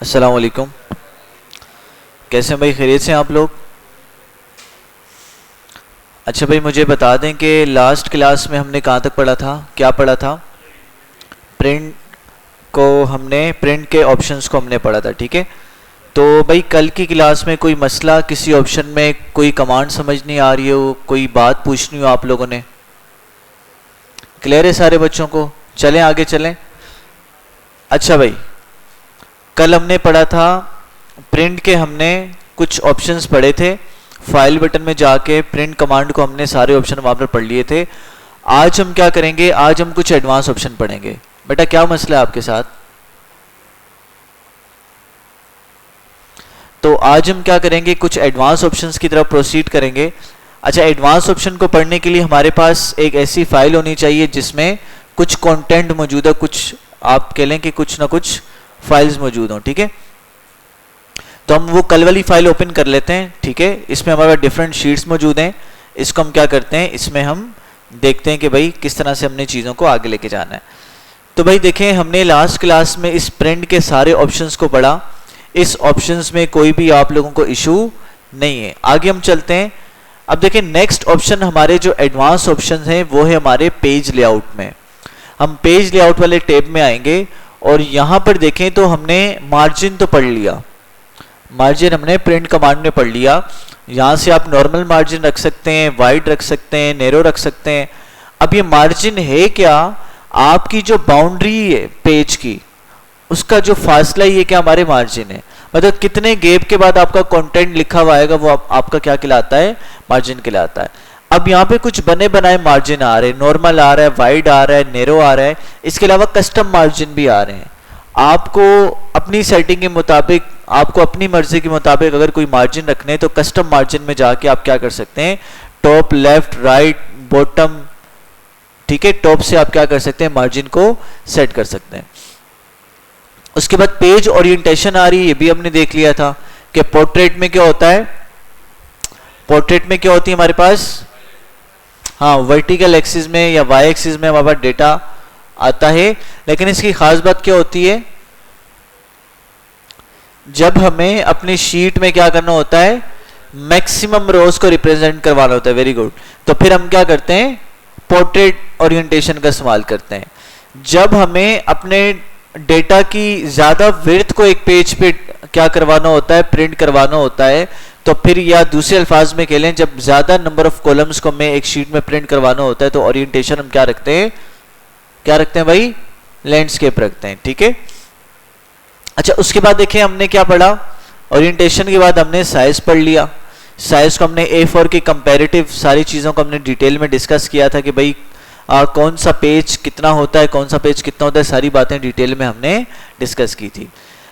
अस्सलाम वालेकुम। कैसे हैं भाई, खैरियत से हैं आप लोग? अच्छा भाई, मुझे बता दें कि लास्ट क्लास में हमने कहाँ तक पढ़ा था, क्या पढ़ा था? प्रिंट प्रिंट के ऑप्शंस को हमने पढ़ा था, ठीक है। तो भाई कल की क्लास में कोई मसला, किसी ऑप्शन में कोई कमांड समझ नहीं आ रही हो, कोई बात पूछनी हो आप लोगों ने? क्लियर है सारे बच्चों को? चलें आगे चलें। अच्छा भाई, कल हमने पढ़ा था प्रिंट के, हमने कुछ ऑप्शंस पढ़े थे। फाइल बटन में जाके प्रिंट कमांड को हमने सारे ऑप्शन वहां पर पढ़ लिए थे। आज हम क्या करेंगे, आज हम कुछ एडवांस ऑप्शन पढ़ेंगे। बेटा क्या मसला है आपके साथ? तो आज हम क्या करेंगे, कुछ एडवांस ऑप्शंस की तरफ प्रोसीड करेंगे। अच्छा, एडवांस ऑप्शन को पढ़ने के लिए हमारे पास एक ऐसी फाइल होनी चाहिए जिसमें कुछ कंटेंट मौजूद है, कुछ आप कह लें कि कुछ ना कुछ फाइल्स मौजूद हों, ठीक है। तो हम वो कल वाली फाइल ओपन कर लेते हैं, ठीक है। इसमें हमारे डिफरेंट शीट्स मौजूद हैं। इसको हम क्या करते हैं, इसमें हम देखते हैं कि भाई किस तरह से हमने चीज़ों को आगे लेके जाना है। तो भाई देखें, हमने लास्ट क्लास में इस प्रिंट के सारे ऑप्शंस को पढ़ा। इस ऑप्शंस में कोई भी आप लोगों को इशू नहीं है। आगे हम चलते हैं। अब देखें, नेक्स्ट ऑप्शन हमारे जो एडवांस ऑप्शन हैं वो है हमारे पेज लेआउट में। हम पेज लेआउट वाले टैब में आएंगे और यहां पर देखें तो हमने मार्जिन तो पढ़ लिया, मार्जिन हमने प्रिंट कमांड में पढ़ लिया। यहां से आप नॉर्मल मार्जिन रख सकते हैं, वाइड रख सकते हैं, नैरो रख सकते हैं। अब ये मार्जिन है क्या, आपकी जो बाउंड्री है पेज की, उसका जो फासला ये क्या हमारे मार्जिन है। मतलब कितने गैप के बाद आपका कंटेंट लिखा हुआ आएगा वो आपका क्या कहलाता है, मार्जिन कहलाता है। अब यहाँ पे कुछ बने बनाए मार्जिन आ रहे हैं, नॉर्मल आ रहा है, वाइड आ रहा है, नैरो आ रहा है। इसके अलावा कस्टम मार्जिन भी आ रहे हैं। आपको अपनी सेटिंग के मुताबिक, आपको अपनी मर्जी के मुताबिक अगर कोई मार्जिन रखने हैं तो कस्टम मार्जिन में जाके आप क्या कर सकते हैं, टॉप, लेफ्ट, राइट, बॉटम, ठीक है, टॉप से आप क्या कर सकते हैं, मार्जिन को सेट कर सकते हैं। उसके बाद पेज ओरिएंटेशन आ रही है, ये भी हमने देख लिया था कि पोर्ट्रेट में क्या होता है, पोर्ट्रेट में क्या होती है हमारे पास, हाँ, वर्टिकल एक्सिस में या वाई एक्सिस में हमारे पास डेटा आता है। लेकिन इसकी खास बात क्या होती है, जब हमें अपनी शीट में क्या करना होता है, मैक्सिमम रोज को रिप्रेजेंट करवाना होता है। Very good. तो फिर हम क्या करते हैं, पोर्ट्रेट ओरिएंटेशन का इस्तेमाल करते हैं। जब हमें अपने डेटा की ज्यादा विड्थ को एक पेज पे क्या करवाना होता है, प्रिंट करवाना होता है, तो फिर या दूसरे अल्फाज में कह लें, जब ज्यादा नंबर ऑफ कॉलम्स को हमें एक शीट में प्रिंट करवाना होता है तो ओरिएंटेशन हम क्या रखते हैं, क्या रखते हैं भाई, लैंडस्केप रखते हैं, ठीक है। अच्छा, उसके बाद देखिए हमने क्या पढ़ा, ओरिएंटेशन के बाद हमने साइज पढ़ लिया। साइज को हमने A4 के कंपैरेटिव सारी चीजों को हमने डिटेल में डिस्कस किया था कि भाई कौन सा पेज कितना होता है, कौन सा पेज कितना होता है, सारी बातें डिटेल में हमने डिस्कस की थी।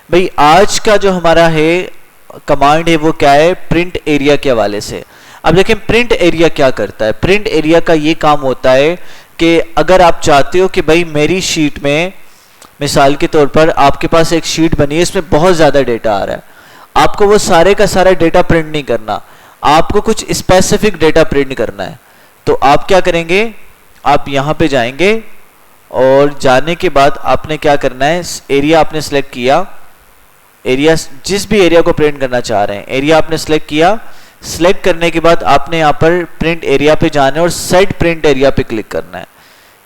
भाई आज का जो हमारा है कमांड है वो क्या है, प्रिंट एरिया के हवाले से। अब देखें प्रिंट एरिया क्या करता है। प्रिंट एरिया का ये काम होता है कि अगर आप चाहते हो कि भाई मेरी शीट में, मिसाल के तौर पर आपके पास एक शीट बनी है, इसमें बहुत ज्यादा डेटा आ रहा है, आपको वो सारे का सारा डेटा प्रिंट नहीं करना, आपको कुछ स्पेसिफिक डेटा प्रिंट करना है। तो आप क्या करेंगे, आप यहां पे जाएंगे और जाने के बाद आपने क्या करना है, एरिया आपने सिलेक्ट किया, एरिया जिस भी एरिया को प्रिंट करना चाह रहे हैं, एरिया आपने सिलेक्ट किया। सिलेक्ट करने के बाद आपने यहाँ पर प्रिंट एरिया पे जाना है और सेट प्रिंट एरिया पे क्लिक करना है।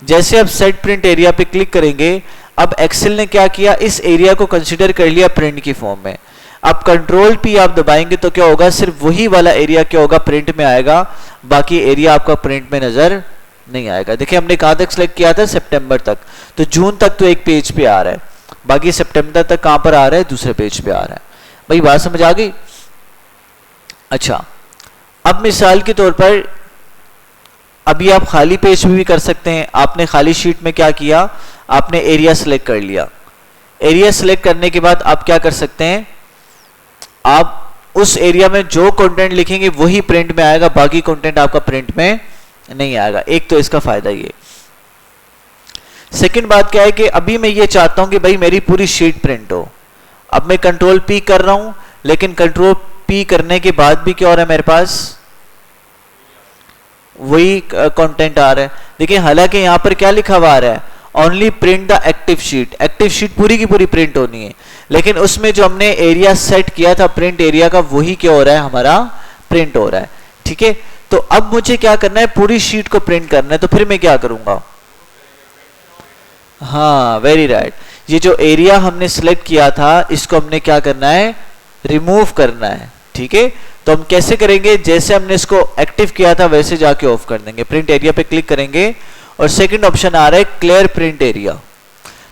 जैसे आप सेट प्रिंट एरिया पे क्लिक करेंगे, अब एक्सेल ने क्या किया, इस एरिया को कंसीडर कर लिया प्रिंट की फॉर्म में। अब कंट्रोल P आप दबाएंगे तो क्या होगा, सिर्फ वही वाला एरिया क्या होगा, प्रिंट में आएगा, बाकी एरिया आपका प्रिंट में नजर नहीं आएगा। देखिए हमने कहां तक सिलेक्ट किया था, सितंबर तक, तो जून तक तो एक पेज पे आ रहा है, बाकी सितंबर तक कहां पर आ रहा है, दूसरे पेज पे आ रहा है। भाई बात समझ आ गई? अच्छा, अब मिसाल के तौर पर अभी आप खाली पेज में भी कर सकते हैं। आपने खाली शीट में क्या किया, आपने एरिया सिलेक्ट कर लिया। एरिया सिलेक्ट करने के बाद आप क्या कर सकते हैं, आप उस एरिया में जो कंटेंट लिखेंगे वही प्रिंट में आएगा, बाकी कंटेंट आपका प्रिंट में नहीं आएगा। एक तो इसका फायदा ये। सेकंड बात क्या है कि अभी मैं ये चाहता हूं कि भाई मेरी पूरी शीट प्रिंट हो। अब मैं कंट्रोल P कर रहा हूं, लेकिन कंट्रोल P करने के बाद भी क्या हो रहा है, मेरे पास वही कंटेंट आ रहा है। देखिए हालांकि यहां पर क्या लिखा हुआ आ रहा है, only print the active sheet. Active sheet पूरी की पूरी प्रिंट होनी है, लेकिन उसमें जो हमने एरिया सेट किया था प्रिंट एरिया का, वही क्या हो रहा है, हमारा प्रिंट हो रहा है। ठीक है, तो अब मुझे क्या करना है, पूरी शीट को प्रिंट करना है, तो फिर मैं क्या करूंगा, हाँ वेरी राइट, ये जो एरिया हमने सिलेक्ट किया था इसको हमने क्या करना है, रिमूव करना है। ठीक है, तो हम कैसे करेंगे, जैसे हमने इसको एक्टिव किया था वैसे जाके ऑफ कर देंगे। प्रिंट एरिया पे क्लिक करेंगे और सेकंड ऑप्शन आ रहा है क्लियर प्रिंट एरिया।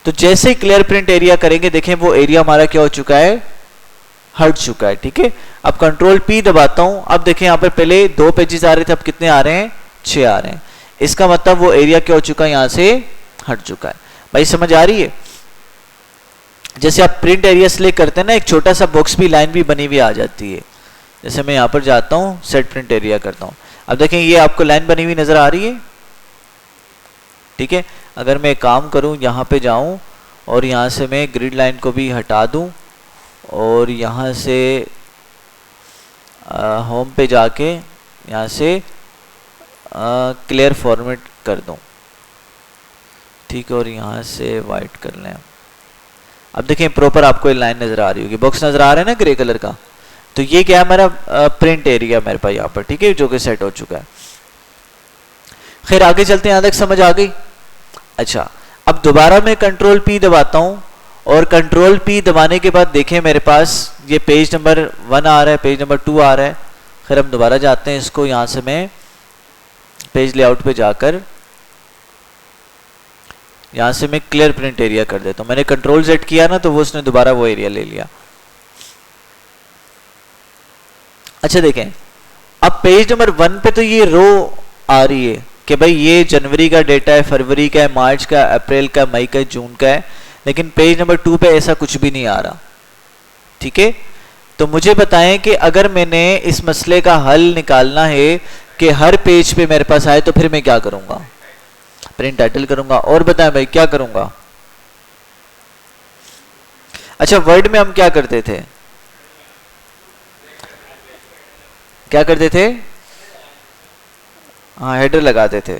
तो जैसे ही क्लियर प्रिंट एरिया करेंगे, देखें वो एरिया हमारा क्या हो चुका है, हट चुका है। ठीक है, अब कंट्रोल पी दबाता हूं, अब देखें यहाँ पर पहले 2 पेजेस आ रहे थे, अब कितने आ रहे हैं, 6 आ रहे हैं। इसका मतलब वो एरिया क्या हो चुका है, यहां से हट चुका है। भाई समझ आ रही है? जैसे आप प्रिंट एरिया सिलेक्ट करते हैं ना, एक छोटा सा बॉक्स भी, लाइन भी बनी हुई आ जाती है। जैसे मैं यहाँ पर जाता हूँ, सेट प्रिंट एरिया करता हूँ, अब देखें ये आपको लाइन बनी हुई नजर आ रही है। ठीक है, अगर मैं काम करूँ, यहाँ पे जाऊँ और यहाँ से मैं ग्रिड लाइन को भी हटा दूँ और यहाँ से होम पे जाके यहाँ से क्लियर फॉर्मेट कर दूँ। ठीक है, और यहाँ से वाइट कर लें। अब देखें प्रॉपर आपको ये लाइन नजर आ रही होगी, बॉक्स नजर आ रहा है ना ग्रे कलर का, तो ये क्या है, हमारा प्रिंट एरिया मेरे पास यहाँ पर। ठीक है, जो कि सेट हो चुका है। खैर आगे चलते हैं, यहाँ तक समझ आ गई। अच्छा, अब दोबारा मैं कंट्रोल पी दबाता हूँ और कंट्रोल पी दबाने के बाद देखें मेरे पास ये पेज नंबर 1 आ रहा है, पेज नंबर 2 आ रहा है। खैर हम दोबारा जाते हैं, इसको यहाँ से मैं पेज लेआउट पे जाकर यहाँ से मैं क्लियर प्रिंट एरिया कर देता हूँ। मैंने कंट्रोल Z किया ना, तो वो उसने दोबारा वो एरिया ले लिया। अच्छा देखें, अब पेज नंबर 1 पे तो ये रो आ रही है कि भाई ये जनवरी का डेटा है, फरवरी का है, मार्च का, अप्रैल का, मई का, जून का है, लेकिन पेज नंबर 2 पे ऐसा कुछ भी नहीं आ रहा। ठीक है, तो मुझे बताएं कि अगर मैंने इस मसले का हल निकालना है कि हर पेज पे मेरे पास आए, तो फिर मैं क्या करूंगा, प्रिंट टाइटल करूंगा। और बताएं भाई क्या करूंगा। अच्छा, वर्ड में हम क्या करते थे, क्या करते थे, हाँ हेडर लगाते थे,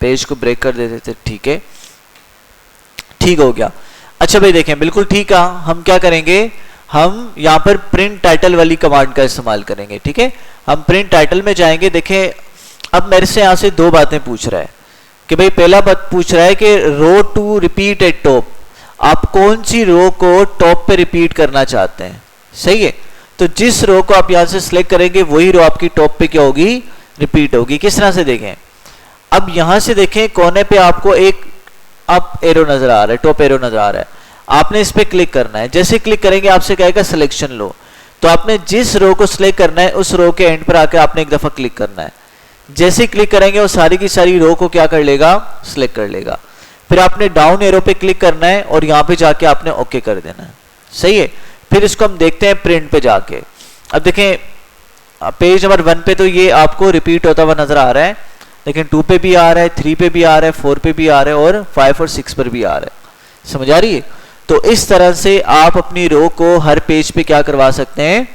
पेज को ब्रेक कर देते थे। ठीक है, ठीक हो गया। अच्छा भाई देखें, बिल्कुल ठीक है, हम क्या करेंगे, हम यहां पर प्रिंट टाइटल वाली कमांड का इस्तेमाल करेंगे। ठीक है, हम प्रिंट टाइटल में जाएंगे। देखें अब मेरे से यहां से 2 बातें पूछ रहा है कि भाई पहला बात पूछ रहा है कि रो टू रिपीट एट टॉप, आप कौन सी रो को टॉप पे रिपीट करना चाहते हैं। सही है, तो जिस रो को आप यहां से सिलेक्ट करेंगे वही रो आपकी टॉप पे क्या होगी, रिपीट होगी। किस तरह से देखें, अब यहां से देखें कोने पे आपको एक अप एरो नजर आ रहा है, टॉप एरो नजर आ रहा है, आपने इस पे क्लिक करना है। जैसे क्लिक करेंगे आपसे कहेगा सिलेक्शन लो, तो आपने जिस रो को सिलेक्ट करना है उस रो के एंड पर आकर आपने एक दफा क्लिक करना है। जैसे क्लिक करेंगे वो सारी की सारी रो को क्या कर लेगा, सिलेक्ट कर लेगा। फिर आपने डाउन एरो पे क्लिक करना है और यहाँ पे जाके आपने ओके कर देना है। सही है, फिर इसको हम देखते हैं प्रिंट पे जाके। अब देखें पेज नंबर 1 पे तो ये आपको रिपीट होता हुआ नजर आ रहा है, लेकिन 2 पे भी आ रहा है, 3 पे भी आ रहा है, 4 पे भी आ रहा है और 5 और 6 पर भी आ रहा है। समझ आ रही है? तो इस तरह से आप अपनी रो को हर पेज पे क्या करवा सकते हैं,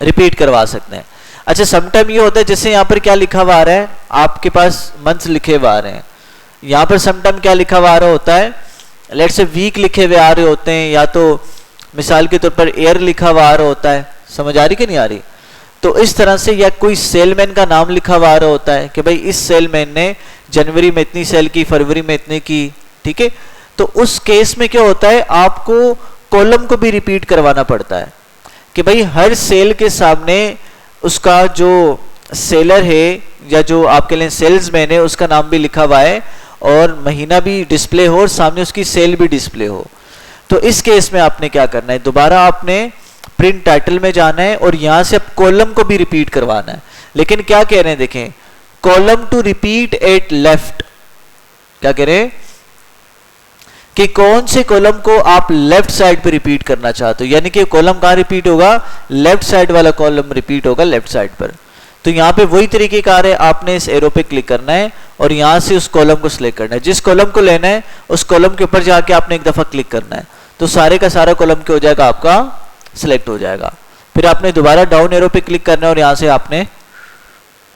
रिपीट करवा सकते हैं। अच्छा, समटाइम ये होता है जैसे यहाँ पर क्या लिखा हुआ आ रहा है, आपके पास मंथ्स लिखे हुए आ रहे हैं, यहाँ पर समटाइम क्या लिखा हुआ आ रहा होता है, लेट से वीक लिखे हुए आ रहे होते हैं, या तो मिसाल के तौर पर ईयर लिखा हुआ आ रहा होता है। समझ आ रही कि नहीं आ रही? तो इस तरह से, या कोई सेलमैन का नाम लिखा हुआ आ रहा होता है कि भाई इस सेलमैन ने जनवरी में इतनी सेल की, फरवरी में इतने की। ठीक है, तो उस केस में क्या होता है, आपको कॉलम को भी रिपीट करवाना पड़ता है कि भाई हर सेल के सामने उसका जो सेलर है या जो आपके लिए सेल्समैन है उसका नाम भी लिखा हुआ है और महीना भी डिस्प्ले हो और सामने उसकी सेल भी डिस्प्ले हो। तो इस केस में आपने क्या करना है, दोबारा आपने प्रिंट टाइटल में जाना है और यहां से अब कॉलम को भी रिपीट करवाना है। लेकिन क्या कह रहे हैं, देखें, column to repeat at left. क्या कह रहे हैं कि कौन से कॉलम को आप लेफ्ट साइड पे रिपीट करना चाहते हो, यानी कि कॉलम कहां रिपीट होगा, लेफ्ट साइड वाला कॉलम रिपीट होगा लेफ्ट साइड पर। तो यहाँ पे वही तरीकेकार है, आपने इस एरो पे क्लिक करना है और यहाँ से उस कॉलम को सिलेक्ट करना है। जिस कॉलम को लेना है उस कॉलम के ऊपर जाके आपने एक दफा क्लिक करना है, तो सारे का सारा कॉलम क्या हो जाएगा, आपका सिलेक्ट हो जाएगा। फिर आपने दोबारा डाउन एरो पे क्लिक करना है और यहाँ से आपने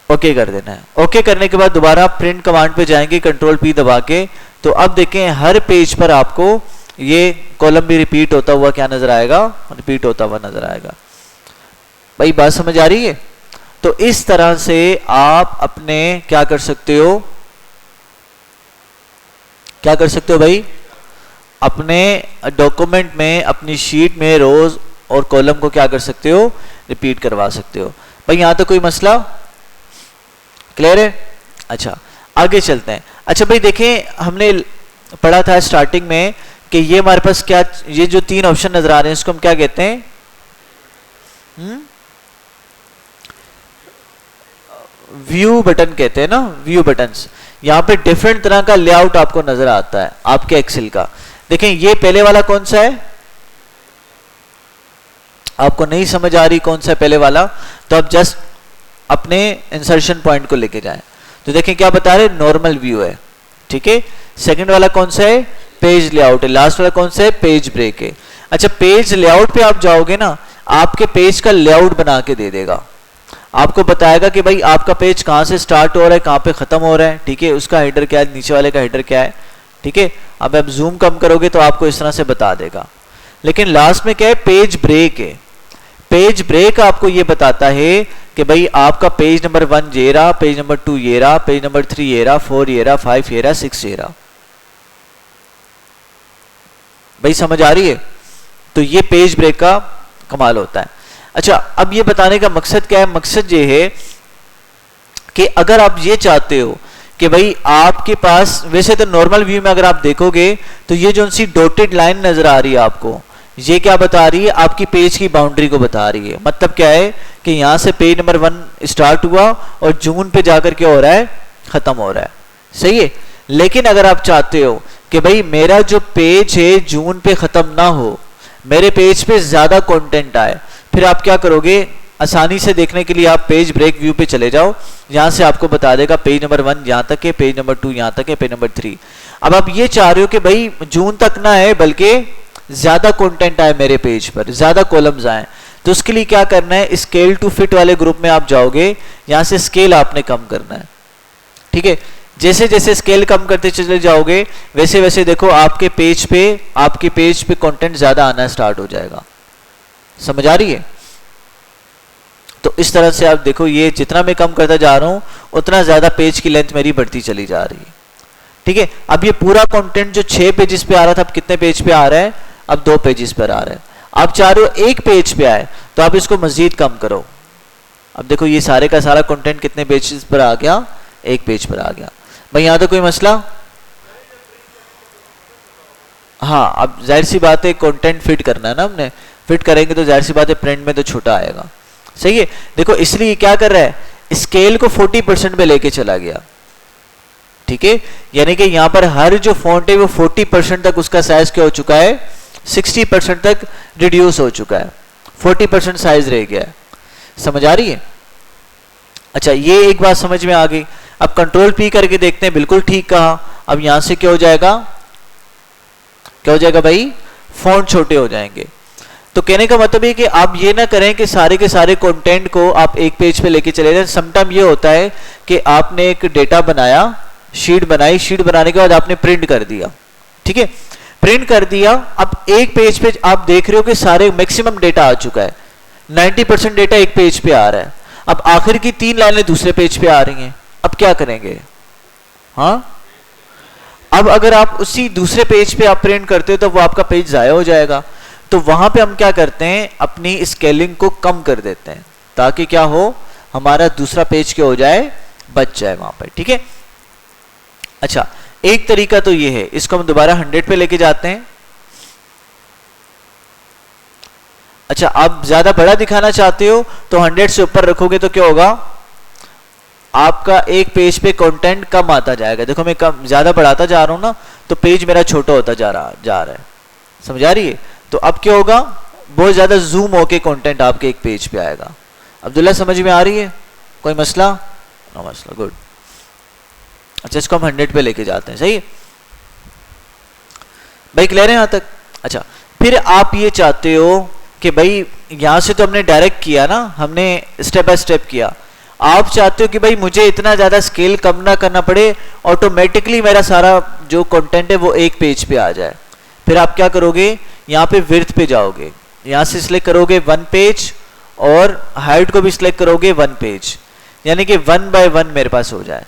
ओके कर देना है। ओके करने के बाद दोबारा प्रिंट कमांड पे जाएंगे, कंट्रोल पी दबा के, तो अब देखें हर पेज पर आपको ये कॉलम भी रिपीट होता हुआ क्या नजर आएगा, रिपीट होता हुआ नजर आएगा। भाई बात समझ आ रही है? तो इस तरह से आप अपने क्या कर सकते हो, क्या कर सकते हो भाई, अपने डॉक्यूमेंट में, अपनी शीट में रोज और कॉलम को क्या कर सकते हो, रिपीट करवा सकते हो। भाई यहां तो कोई मसला क्लियर है? अच्छा आगे चलते हैं। अच्छा भाई देखें, हमने पढ़ा था स्टार्टिंग में कि ये हमारे पास क्या, ये जो 3 ऑप्शन नजर आ रहे हैं इसको हम क्या कहते हैं, व्यू बटन कहते हैं ना, व्यू बटन्स। यहां पे डिफरेंट तरह का लेआउट आपको नजर आता है आपके एक्सेल का। देखें ये पहले वाला कौन सा है, आपको नहीं समझ आ रही कौन सा है पहले वाला, तो आप जस्ट अपने इंसर्शन पॉइंट को लेके जाएं। तो देखें क्या बता रहे, नॉर्मल व्यू है, ठीक है। सेकंड वाला कौन सा है, पेज लेआउट है। लास्ट वाला कौन सा है, पेज ब्रेक है। अच्छा पेज लेआउट पे आप जाओगे ना, आपके पेज का लेआउट बना के दे देगा, आपको बताएगा कि भाई आपका पेज कहां से स्टार्ट हो रहा है, कहां पे खत्म हो रहा है, ठीक है, उसका हेडर क्या है, नीचे वाले का हेडर क्या है, ठीक है। अब आप जूम कम करोगे तो आपको इस तरह से बता देगा। लेकिन लास्ट में क्या है, पेज ब्रेक है। पेज ब्रेक आपको ये बताता है कि भाई आपका पेज नंबर 1 ये रहा, पेज नंबर 2 ये रहा, पेज नंबर 3 ये रहा, 4 ये रहा, 5 ये रहा, 6 ये रहा। भाई समझ आ रही है? तो ये पेज ब्रेक का कमाल होता है। अच्छा अब ये बताने का मकसद क्या है, मकसद ये है कि अगर आप ये चाहते हो कि भाई आपके पास, वैसे तो नॉर्मल व्यू में अगर आप देखोगे तो ये जो सी डॉटेड लाइन नजर आ रही है आपको, ये क्या बता रही है, आपकी पेज की बाउंड्री को बता रही है। मतलब क्या है कि यहां से पेज नंबर 1 स्टार्ट हुआ और जून पे जाकर क्या हो रहा है, खत्म हो रहा है, सही है। लेकिन अगर आप चाहते हो कि भाई मेरा जो पेज है जून पे खत्म ना हो, मेरे पेज पे ज्यादा कंटेंट आए, फिर आप क्या करोगे, आसानी से देखने के लिए आप पेज ब्रेक व्यू पे चले जाओ। यहां से आपको बता देगा पेज नंबर 1 यहां तक है, पेज नंबर 2 यहां तक है, पेज नंबर 3। अब आप ये चाह रहे हो कि भाई जून तक ना है बल्कि ज्यादा कंटेंट आए मेरे पेज पर, ज्यादा कॉलम्स आए, तो उसके लिए क्या करना है, स्केल टू फिट वाले ग्रुप में आप जाओगे, यहां से स्केल आपने कम करना है, ठीक है। जैसे जैसे स्केल कम करते चले जाओगे वैसे वैसे देखो आपके पेज पे कंटेंट ज्यादा आना स्टार्ट हो जाएगा। समझ आ रही है? तो इस तरह से आप देखो, ये जितना मैं कम करता जा रहा हूं उतना ज्यादा पेज की लेंथ मेरी बढ़ती चली जा रही है, ठीक है। अब ये पूरा कंटेंट जो 6 पेजेस पे आ रहा था, अब कितने पेज पे आ रहा है, अब 2 पेजेस पर आ रहा है। आप चाह रहे हो 1 पेज पे आए तो आप इसको मजीद कम करो। अब देखो ये सारे का सारा कंटेंट कितने पेजेस पर आ गया, 1 पेज पर आ गया। भाई यहां तो कोई मसला? हाँ अब जाहिर सी बात है कंटेंट फिट करना है ना, हमने फिट करेंगे तो जाहिर सी बात है प्रिंट में तो छोटा आएगा, सही है। देखो इसलिए क्या कर रहा है, स्केल को 40% पे लेके चला गया, ठीक है। यानी कि यहां पर हर जो फॉन्ट है वो 40% तक उसका साइज क्या हो चुका है, 60% तक रिड्यूस हो चुका है, 40% साइज रह गया है। समझ आ रही है? अच्छा ये एक बात समझ में आ गई। अब कंट्रोल पी करके देखते हैं, बिल्कुल ठीक कहा। अब यहां से क्या हो जाएगा, क्या हो जाएगा भाई, फॉन्ट छोटे हो जाएंगे। तो कहने का मतलब है कि आप ये ना करें कि सारे के सारे कंटेंट को आप 1 पेज पे लेके चले जाएं। समटाइम ये होता है कि आपने एक डेटा बनाया, शीट बनाई, शीट बनाने के बाद आपने प्रिंट कर दिया, ठीक है, प्रिंट कर दिया। अब 1 पेज पे आप देख रहे हो कि सारे मैक्सिमम डेटा आ चुका है, 90% डेटा 1 पेज पे आ रहा है। अब आखिर की 3 लाइनें दूसरे पेज पे आ रही हैं, अब क्या करेंगे? हाँ अब अगर आप उसी दूसरे पेज पे आप प्रिंट करते हो तो वो आपका पेज जाया हो जाएगा। तो वहां पे हम क्या करते हैं, अपनी स्केलिंग को कम कर देते हैं ताकि क्या हो, हमारा दूसरा पेज क्या हो जाए, बच जाए वहां पर, ठीक है। अच्छा एक तरीका तो ये है, इसको हम दोबारा 100 पे लेके जाते हैं। अच्छा आप ज्यादा बड़ा दिखाना चाहते हो तो 100 से ऊपर रखोगे तो क्या होगा, आपका 1 पेज पे कंटेंट कम आता जाएगा। देखो मैं कम ज्यादा बढ़ाता जा रहा हूं ना तो पेज मेरा छोटा होता जा रहा है। समझ आ रही है? तो अब क्या होगा, बहुत ज्यादा जूम होके कंटेंट आपके 1 पेज पे आएगा। अब्दुल्ला समझ में आ रही है? कोई मसला? नो मसला, गुड। अच्छा इसको हम 100 पे लेके जाते हैं, सही है भाई, क्लियर है यहां तक? अच्छा फिर आप ये चाहते हो कि भाई यहां से तो हमने डायरेक्ट किया ना, हमने स्टेप बाय स्टेप किया। आप चाहते हो कि भाई मुझे इतना ज़्यादा स्केल कम ना करना पड़े, ऑटोमेटिकली मेरा सारा जो कंटेंट है वो एक पेज पे आ जाए। फिर आप क्या करोगे, यहाँ पे विड्थ पे जाओगे, यहाँ से सिलेक्ट करोगे 1 पेज और हाइट को भी सिलेक्ट करोगे 1 पेज, यानी कि 1 बाय 1 मेरे पास हो जाए।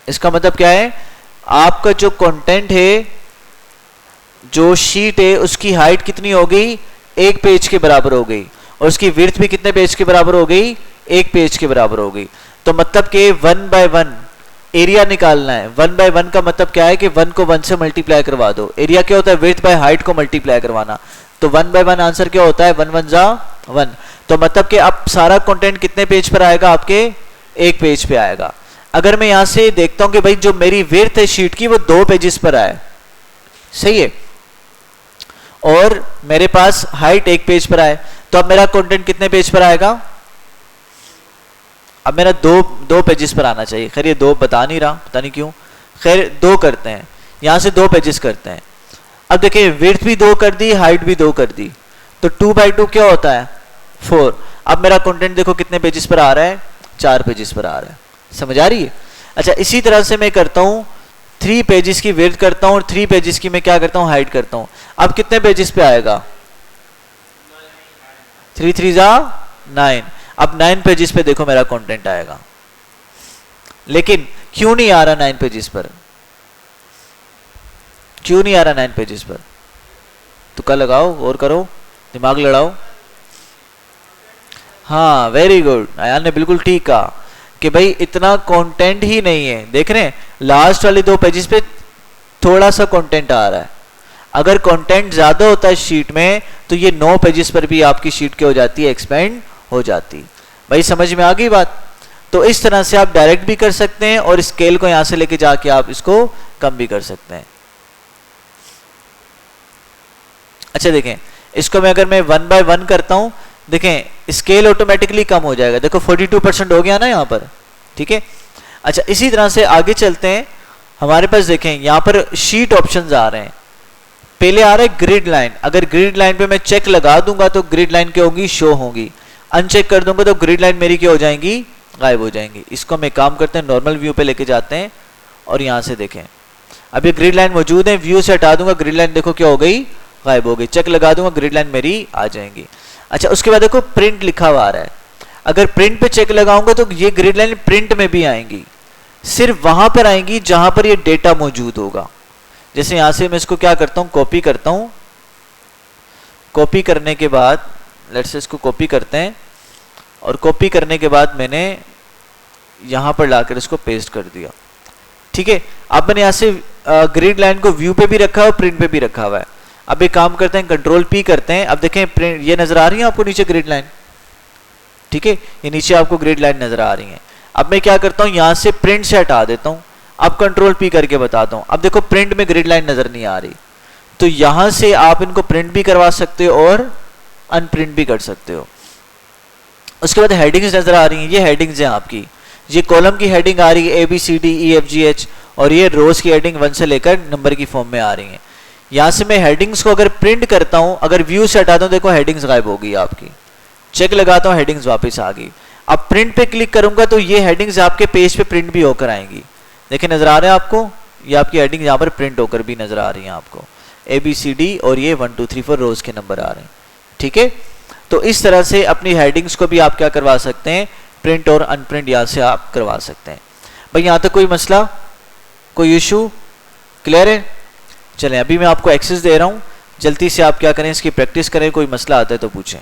इसका मतलब क्या है, आपका जो कंटेंट है, जो शीट है, उसकी हाइट कितनी हो गई, 1 पेज के बराबर हो गई, और उसकी विड्थ भी कितने पेज के बराबर हो गई, 1 पेज के बराबर हो गई। तो मतलब कि 1 बाय 1 एरिया निकालना है। 1 बाय 1 का मतलब क्या है कि 1 को 1 से मल्टीप्लाई करवा दो। एरिया क्या होता है, विड्थ बाय हाइट को मल्टीप्लाई करवाना। तो 1 बाय 1 आंसर क्या होता है, 1 1 जा 1। तो मतलब कि अब सारा कंटेंट कितने पेज पर आएगा, आपके 1 पेज पे आएगा। अगर मैं यहां से देखता हूं कि भाई जो मेरी विड्थ है शीट की वो 2 पेजेस पर आए, सही है, और मेरे पास हाइट 1 पेज पर आए, तो अब मेरा कंटेंट कितने पेज पर आएगा, अब मेरा दो पेजेस पर आना चाहिए। खैर ये 2 बता नहीं रहा, पता नहीं क्यों, खैर 2 करते हैं, यहां से 2 पेजेस करते हैं। अब देखिए विड्थ भी 2 कर दी, हाइट भी 2 कर दी, तो 2 बाई 2 क्या होता है, 4। अब मेरा कंटेंट देखो कितने पेजेस पर आ रहा है, 4 पेजेस पर आ रहा है। समझ आ रही है? अच्छा, इसी तरह से मैं करता हूं 3 पेजेस की विड्थ करता हूं और 3 पेजेस की मैं क्या करता हूं, हाइट करता हूं। अब कितने पेजेस पे आएगा, 3 3 जा 9। अब 9 पेजेस पे देखो मेरा कंटेंट आएगा, लेकिन क्यों नहीं आ रहा 9 पेजेस पर, क्यों नहीं आ रहा 9 पेजेस पर? तुक्का लगाओ और करो, दिमाग लड़ाओ। हाँ वेरी गुड, आयान ने बिल्कुल ठीक कहा कि भाई इतना कंटेंट ही नहीं है। देख रहे हैं लास्ट वाले 2 पेजेस पे थोड़ा सा कंटेंट आ रहा है। अगर कंटेंट ज्यादा होता है शीट में तो ये 9 पेजेस पर भी आपकी शीट क्या हो जाती है, एक्सपेंड हो जाती। भाई समझ में आ गई बात? तो इस तरह से आप डायरेक्ट भी कर सकते हैं और स्केल को यहां से लेके जाके आप इसको कम भी कर सकते हैं। अच्छा देखें, इसको मैं अगर मैं 1 बाय 1 करता हूं, देखें स्केल ऑटोमेटिकली कम हो जाएगा। देखो 42% हो गया ना यहाँ पर, ठीक है। अच्छा इसी तरह से आगे चलते हैं, हमारे पास देखें यहाँ पर शीट ऑप्शंस आ रहे हैं। पहले आ रहा है ग्रिड लाइन, अगर ग्रिड लाइन पे मैं चेक लगा दूंगा तो ग्रिड लाइन क्या होगी, शो होगी। अनचेक कर दूंगा तो ग्रिड लाइन मेरी क्या हो जाएंगी, गायब हो जाएंगी। इसको मैं काम करते हैं नॉर्मल व्यू पे लेके जाते हैं और यहाँ से देखें अब ये ग्रिड लाइन मौजूद है, व्यू से हटा दूंगा, ग्रिड लाइन देखो क्या हो गई, गायब हो गई। चेक लगा दूंगा, ग्रिड लाइन मेरी आ जाएंगी। अच्छा उसके बाद देखो प्रिंट लिखा हुआ आ रहा है, अगर प्रिंट पे चेक लगाऊंगा तो ये ग्रिड लाइन प्रिंट में भी आएंगी, सिर्फ वहां पर आएंगी जहां पर ये डेटा मौजूद होगा। जैसे यहां से मैं इसको क्या करता हूं, कॉपी करता हूं, कॉपी करने के बाद लेट्स से इसको कॉपी करते हैं और कॉपी करने के बाद मैंने यहां पर लाकर इसको पेस्ट कर दिया, ठीक है। अब मैंने यहां से ग्रिड लाइन को व्यू पे भी रखा है और प्रिंट पे भी रखा हुआ है। अब एक काम करते हैं, कंट्रोल पी करते हैं। अब देखें प्रिंट ये नजर आ रही है आपको नीचे ग्रिड लाइन, ठीक है, ये नीचे आपको ग्रिड लाइन नजर आ रही है। अब मैं क्या करता हूं, यहां से प्रिंट से हटा देता हूं। अब कंट्रोल पी करके बताता हूं, अब देखो प्रिंट में ग्रिड लाइन नजर नहीं आ रही, तो यहां से आप इनको प्रिंट भी करवा सकते हो और अनप्रिंट भी कर सकते हो। उसके बाद हेडिंग्स नजर आ रही हैं, ये हेडिंग्स हैं आपकी, ये कॉलम की हेडिंग आ रही है ABCDEFGH और ये रोज की हेडिंग 1 से लेकर नंबर की फॉर्म में आ रही है। यहां से मैं हेडिंग्स को अगर प्रिंट करता हूं, अगर व्यू से हटाता हूं, देखो हेडिंग्स गायब हो गई आपकी। चेक लगाता हूं, हेडिंग्स वापस आ गई। अब प्रिंट पे क्लिक करूंगा तो ये हेडिंग्स आपके पेज पे प्रिंट भी होकर आएंगी। देखिए नजर आ रहा है आपको, ये आपकी हेडिंग यहाँ पर प्रिंट होकर भी नजर आ रही है आपको, ABCD और ये 1 2 3 4 रोज के नंबर आ रहे हैं, ठीक है। तो इस तरह से अपनी हेडिंग्स को भी आप क्या करवा सकते हैं, प्रिंट और अनप्रिंट यहाँ से आप करवा सकते हैं। भाई यहाँ तक कोई मसला, कोई इशू, क्लियर है? चलें अभी मैं आपको एक्सेस दे रहा हूँ, जल्दी से आप क्या करें, इसकी प्रैक्टिस करें, कोई मसला आता है तो पूछें।